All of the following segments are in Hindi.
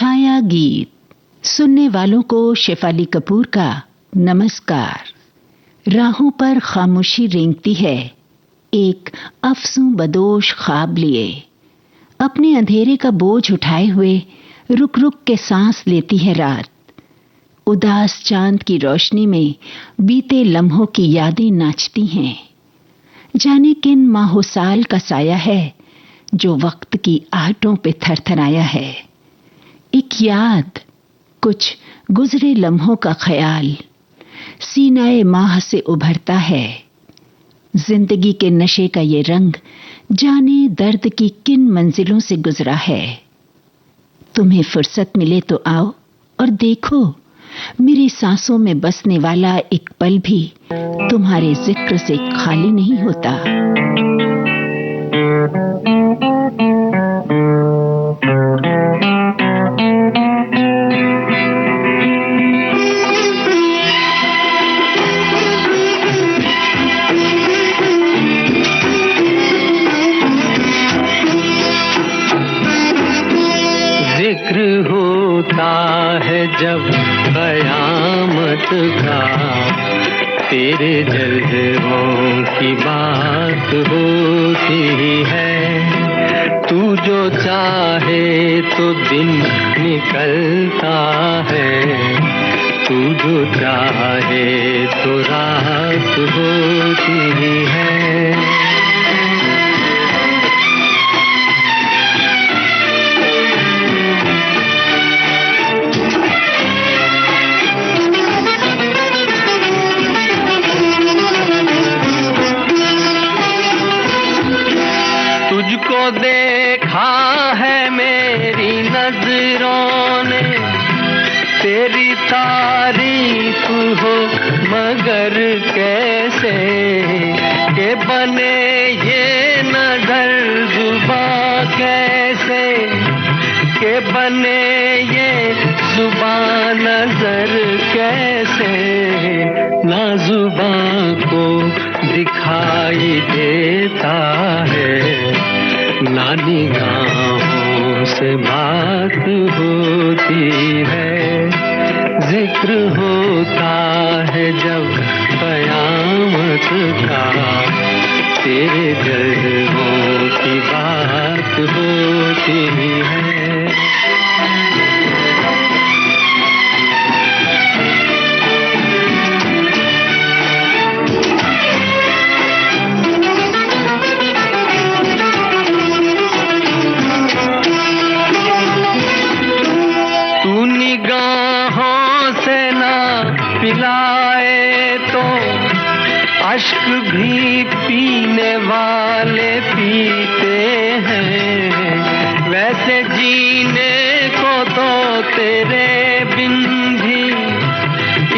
छाया गीत सुनने वालों को शेफाली कपूर का नमस्कार। राहों पर खामोशी रेंगती है, एक अफसूं बदोश ख्वाब लिए। अपने अंधेरे का बोझ उठाए हुए रुक रुक के सांस लेती है रात। उदास चांद की रोशनी में बीते लम्हों की यादें नाचती हैं। जाने किन माहो साल का साया है जो वक्त की आहटों पे थरथराया है। एक याद, कुछ गुजरे लम्हों का ख्याल सीनाए माह से उभरता है। जिंदगी के नशे का ये रंग जाने दर्द की किन मंजिलों से गुजरा है। तुम्हें फुर्सत मिले तो आओ और देखो, मेरी सांसों में बसने वाला एक पल भी तुम्हारे जिक्र से खाली नहीं होता। जिक्र होता है जब कयामत का, तेरे जलवों की बात होती है। तू जो चाहे तो दिन निकलता है, तू जो चाहे तो रात होती है। तुझको देखा है मेरी नजरों ने, तेरी तारीफ हो मगर कैसे के बने ये नजर जुबां कैसे के बने ये जुबां नजर कैसे। ना जुबां को दिखाई देता है, ना निगाहों से बात होती है। जिक्र होता है जब कयामत का, तेरे जलवों की बात होती है। पिलाए तो अश्क भी पीने वाले पीते हैं। वैसे जीने को तो तेरे बिन भी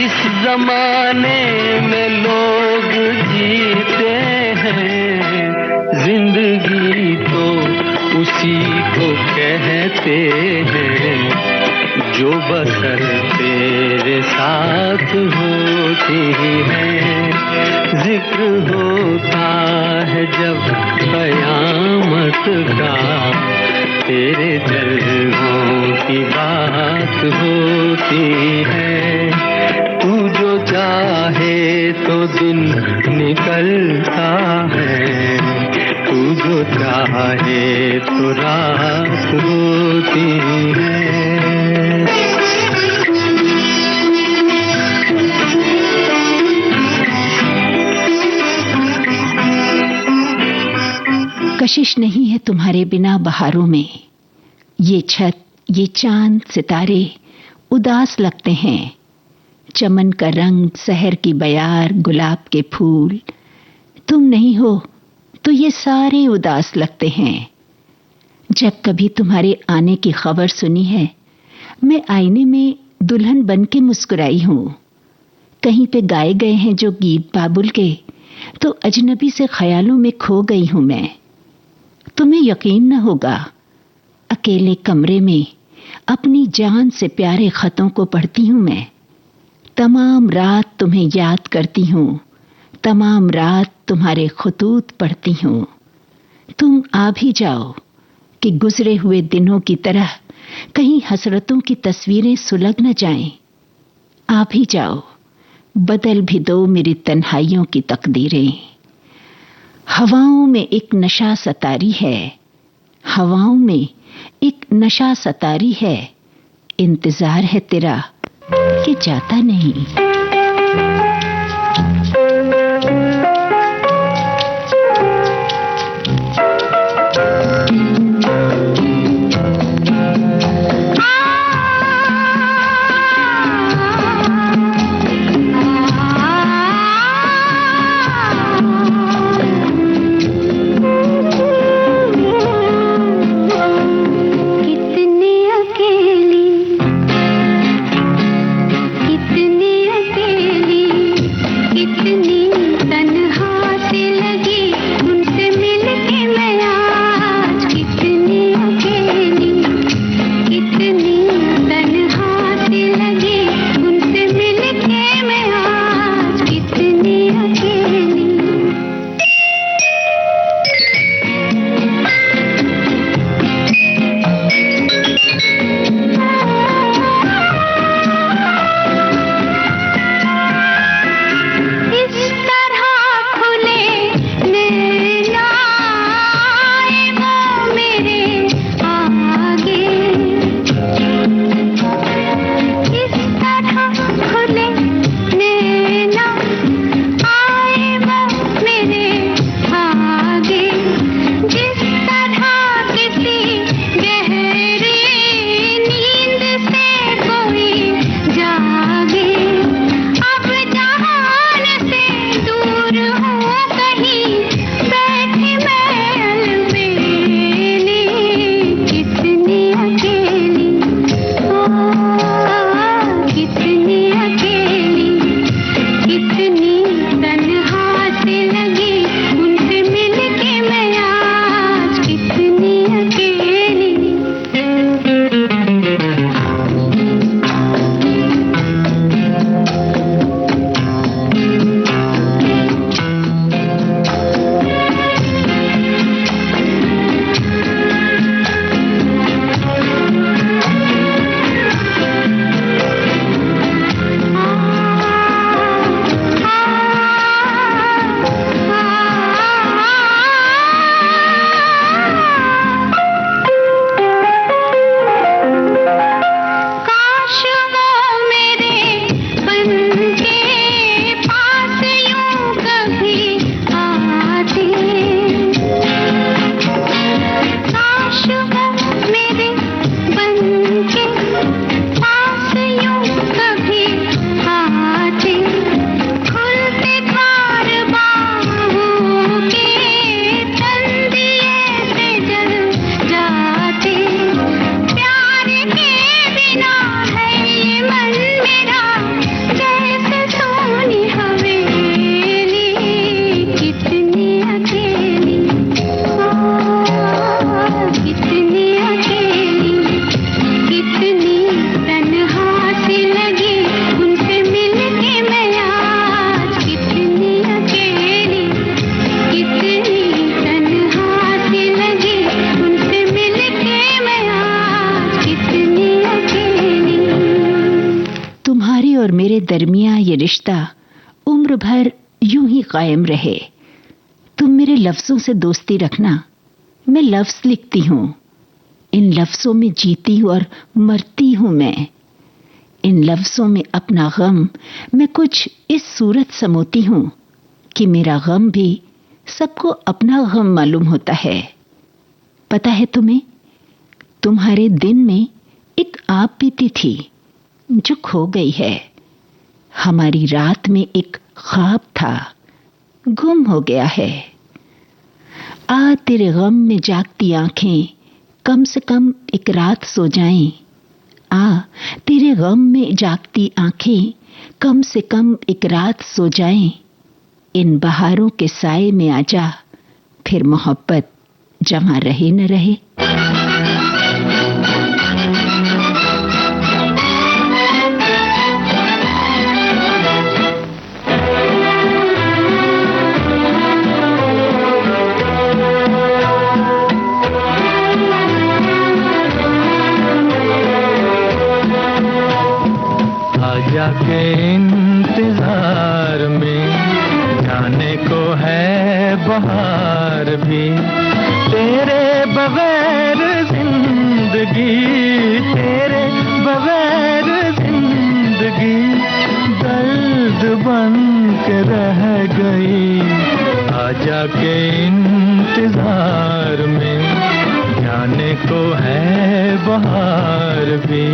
इस जमाने में लोग जीते हैं। जिंदगी तो उसी को कहते हैं जो बसर तेरे साथ होती है। जिक्र होता है जब कयामत का, तेरे जलवों की बात होती है। तू जो चाहे तो दिन निकलता है, तू जो चाहे तो रात होती है। कशिश नहीं है तुम्हारे बिना बहारों में। ये छत, ये चांद, सितारे उदास लगते हैं। चमन का रंग, सहर की बयार, गुलाब के फूल, तुम नहीं हो तो ये सारे उदास लगते हैं। जब कभी तुम्हारे आने की खबर सुनी है, मैं आईने में दुल्हन बन के मुस्कुराई हूं। कहीं पे गाए गए हैं जो गीत बाबुल के, तो अजनबी से ख्यालों में खो गई हूं मैं। तुम्हें यकीन न होगा, अकेले कमरे में अपनी जान से प्यारे खतों को पढ़ती हूं मैं। तमाम रात तुम्हें याद करती हूं, तमाम रात तुम्हारे खुतूत पढ़ती हूं। तुम आ भी जाओ कि गुजरे हुए दिनों की तरह कहीं हसरतों की तस्वीरें सुलग न जाएं। आ भी जाओ, बदल भी दो मेरी तन्हाइयों की तकदीरें। हवाओं में एक नशा सतारी है, हवाओं में एक नशा सतारी है, इंतजार है तेरा कि जाता नहीं। और मेरे दरमियां ये रिश्ता उम्र भर यूं ही कायम रहे। तुम मेरे लफ्जों से दोस्ती रखना। मैं लफ्ज लिखती हूं, इन लफ्जों में जीती और मरती हूं मैं। इन लफ्जों में अपना गम मैं कुछ इस सूरत समोती हूं कि मेरा गम भी सबको अपना गम मालूम होता है। पता है तुम्हें, तुम्हारे दिन में एक आप बीती थी जो खो गई है। हमारी रात में एक ख्वाब था, गुम हो गया है। आ तेरे गम में जागती आंखें कम से कम एक रात सो जाएं। आ तेरे गम में जागती आंखें कम से कम एक रात सो जाएं। इन बहारों के साए में आजा, फिर मोहब्बत जमा रहे न रहे। आजा के इंतजार में, जाने को है बहार भी, तेरे बगैर जिंदगी, तेरे बगैर जिंदगी दर्द बन के रह गई। आजा के इंतजार में, जाने को है बहार भी।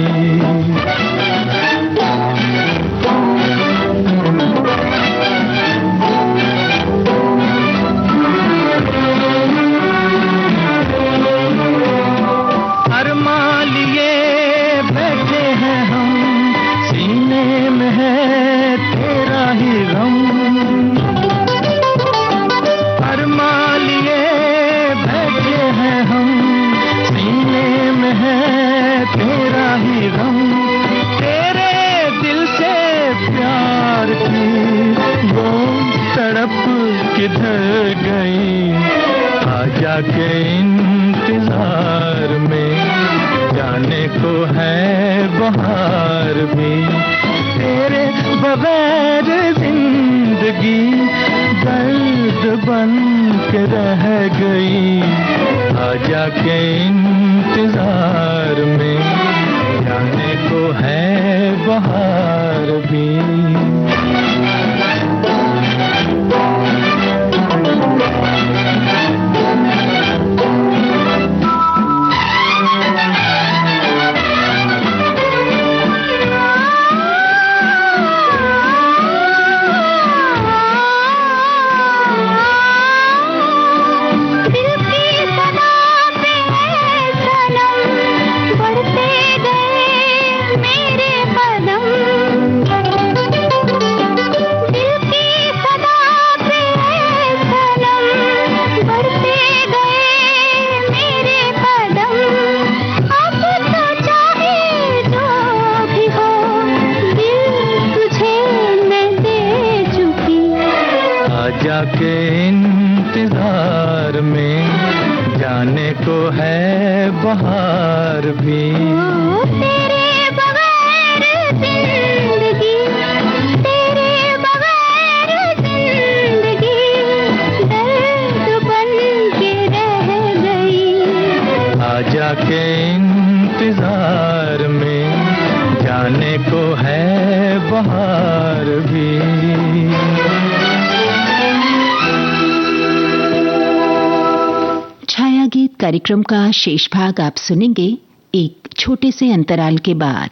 किधर गई? आजा के इंतजार में, जाने को है बहार भी, तेरे बगैर जिंदगी दर्द बन के रह गई। आजा के इंतजार में, जाने को है बहार भी। आजा के इंतजार में, जाने को है बहार भी। तेरे बगैर जिंदगी, तेरे बगैर जिंदगी दर्द बन के रह गई। आजा के इंतजार में, जाने को है बहार भी। छाया गीत कार्यक्रम का शेष भाग आप सुनेंगे एक छोटे से अंतराल के बाद।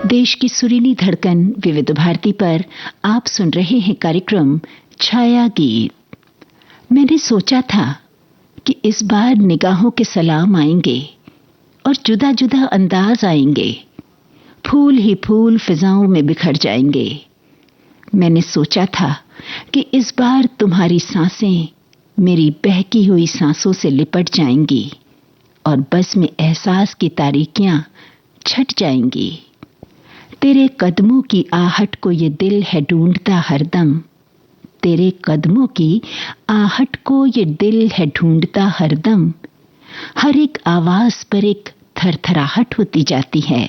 देश की सुरीली धड़कन विविध भारती पर आप सुन रहे हैं कार्यक्रम छाया गीत। मैंने सोचा था कि इस बार निगाहों के सलाम आएंगे और जुदा जुदा अंदाज आएंगे, फूल ही फूल फिजाओं में बिखर जाएंगे। मैंने सोचा था कि इस बार तुम्हारी सांसें मेरी बहकी हुई सांसों से लिपट जाएंगी और बस में एहसास की तारीकियां छट जाएंगी। तेरे कदमों की आहट को ये दिल है ढूंढता हरदम, तेरे कदमों की आहट को ये दिल है ढूंढता हरदम, हर एक आवाज पर एक थरथराहट होती जाती है।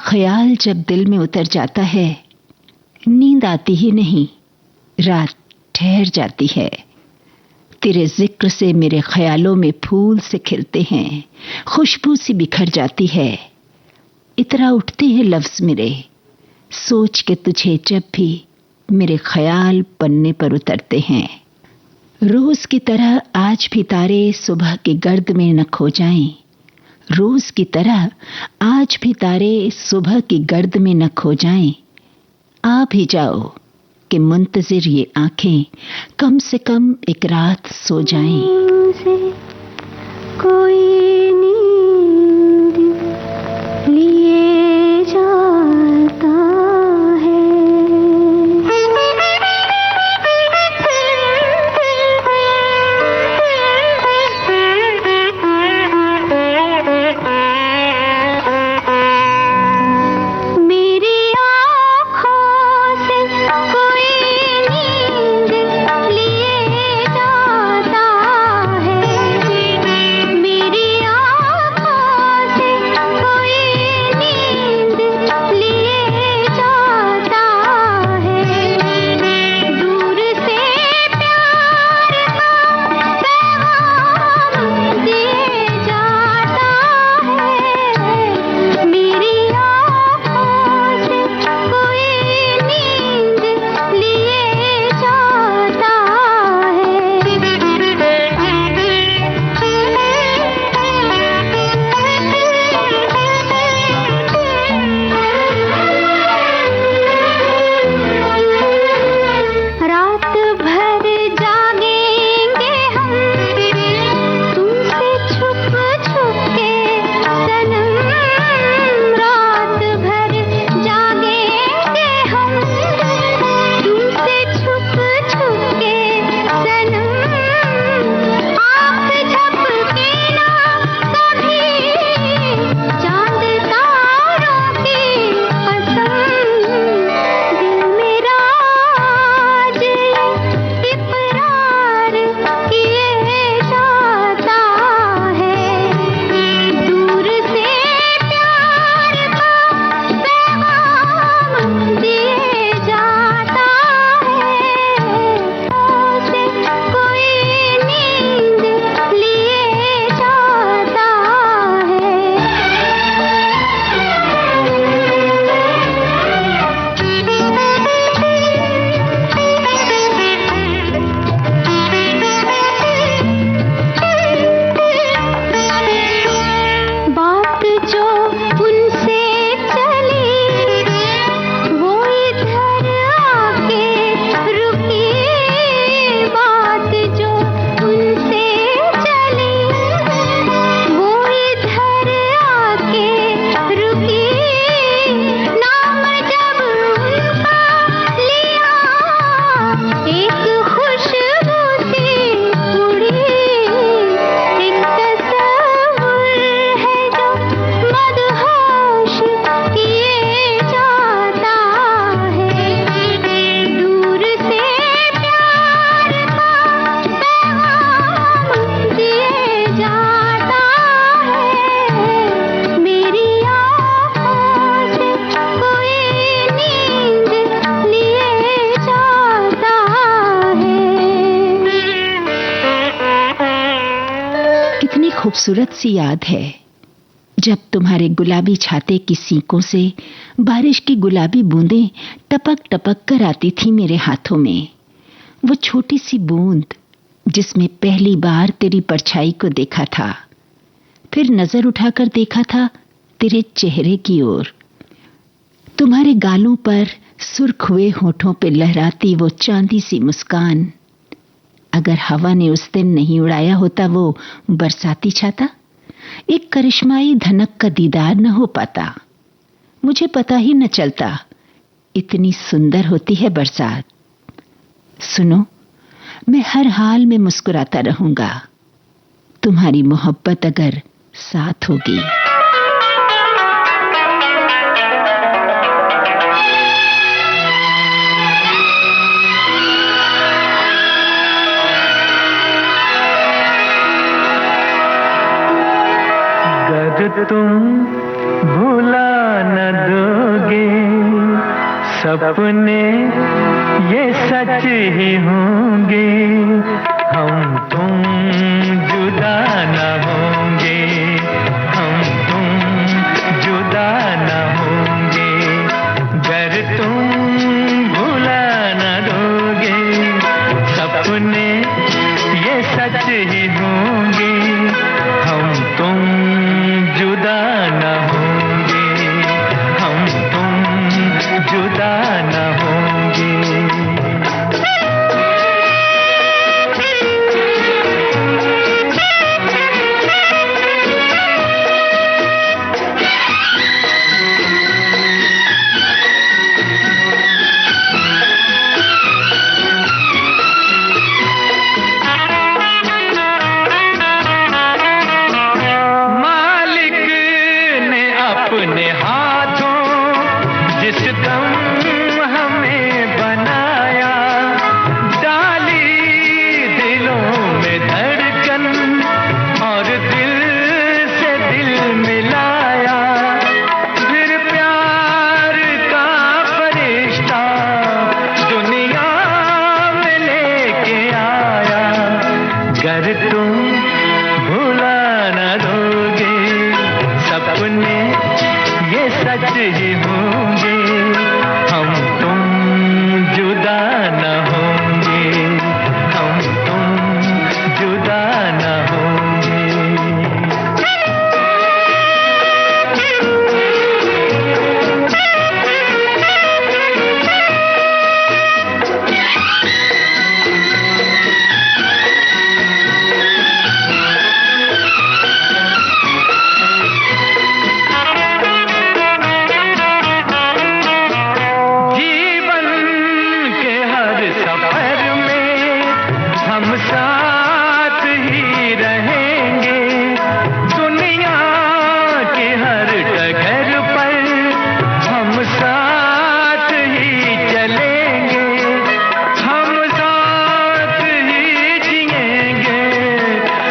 ख्याल जब दिल में उतर जाता है, नींद आती ही नहीं, रात ठहर जाती है। तेरे जिक्र से मेरे ख्यालों में फूल से खिलते हैं, खुशबू सी बिखर जाती है। इतरा उठते हैं लफ्ज मेरे, सोच के तुझे जब भी मेरे ख्याल पन्ने पर उतरते हैं। रोज की तरह आज भी तारे सुबह की गर्द में न खो जाएं। रोज की तरह आज भी तारे सुबह की गर्द में न खो जाएं। आ भी जाओ कि मुंतजिर ये आंखें कम से कम एक रात सो जाएं। कोई नींद लिए जाता है। मेरी आँखों से कोई नींद लिए जाता है। मेरी आँखों से कोई नींद लिए जाता है। दूर से प्यार का पैगाम दिए जाता है। मेरी आँखों से कोई नींद लिए जाता है। रात भर जागेंगे हम तुमसे छुप छुप के सनम। रात भर जागेंगे हम तुमसे छुप छुप के सनम। आँख झपके ना कभी चांद तारों की कसम। दिल मेरा आज इकरार किए जाता है। दूर से प्यार का पैगाम दिए जाता है। से कोई नींद लिए जाता है। बात जो उनसे चली वो इधर आके रुकी। बात जो उनसे चली वो इधर आके रुकी। नाम जब उनका लिया एक खुशबू सी उड़ी। एक तस्वीर है जो मदहोश किए जाता है। दूर से प्यार का पैगाम दिए जाता है। मेरी आँखों से कोई नींद लिए जाता है। कितनी खूबसूरत सी याद है जब तुम्हारे गुलाबी छाते की सीकों से बारिश की गुलाबी बूंदें टपक टपक कर आती थी मेरे हाथों में। वो छोटी सी बूंद जिसमें पहली बार तेरी परछाई को देखा था, फिर नजर उठाकर देखा था तेरे चेहरे की ओर। तुम्हारे गालों पर सुर्ख हुए होठों पे लहराती वो चांदी सी मुस्कान। अगर हवा ने उस दिन नहीं उड़ाया होता वो बरसाती छाता, एक करिश्माई धनक का दीदार न हो पाता। मुझे पता ही न चलता इतनी सुंदर होती है बरसात। सुनो, मैं हर हाल में मुस्कुराता रहूंगा, तुम्हारी मोहब्बत अगर साथ होगी। तुम भूला न दो सपने ये सच ही होंगे, हम तुम जुदा न होंगे, हम तुम जुदा न होंगे, गर तुम भुला न दोगे। सपने ये सच ही होंगे, हम तुम जुदा न होंगे, हम तुम जुदा न होंगे। अपने हाथों जिस दम हमें बनाया, डाली दिलों में धड़कन और दिल से दिल मिलाया, फिर प्यार का फरिश्ता दुनिया में लेके आया। गर तुम भुला न दोगे, सपने ये सच ही होंगे, हम तुम जुदा न होंगे, हम तुम जुदा न होंगे। हम साथ ही रहेंगे, दुनिया के हर डगर पर हम साथ ही चलेंगे, हम साथ ही जिएंगे,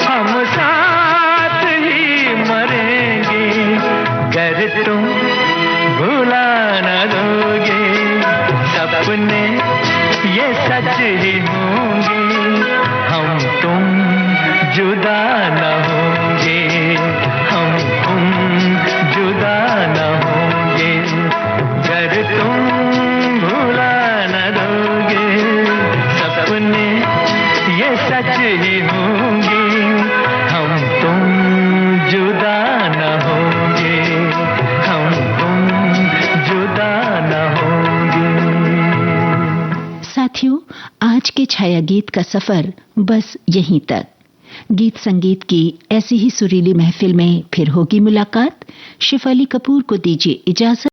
हम साथ ही मरेंगे। गर तुम भुला न दोगे, सपने ये सच ही होंगे, हम तुम जुदा न होंगे, हम तुम जुदा न होंगे। गर तुम भुला न दोगे, सपने ये सच ही होंगे, हम तुम जुदा न होंगे, हम तुम जुदा न होंगे। साथियों, आज के छाया गीत का सफर बस यहीं तक। गीत संगीत की ऐसी ही सुरीली महफिल में फिर होगी मुलाकात। शेफाली कपूर को दीजिए इजाजत।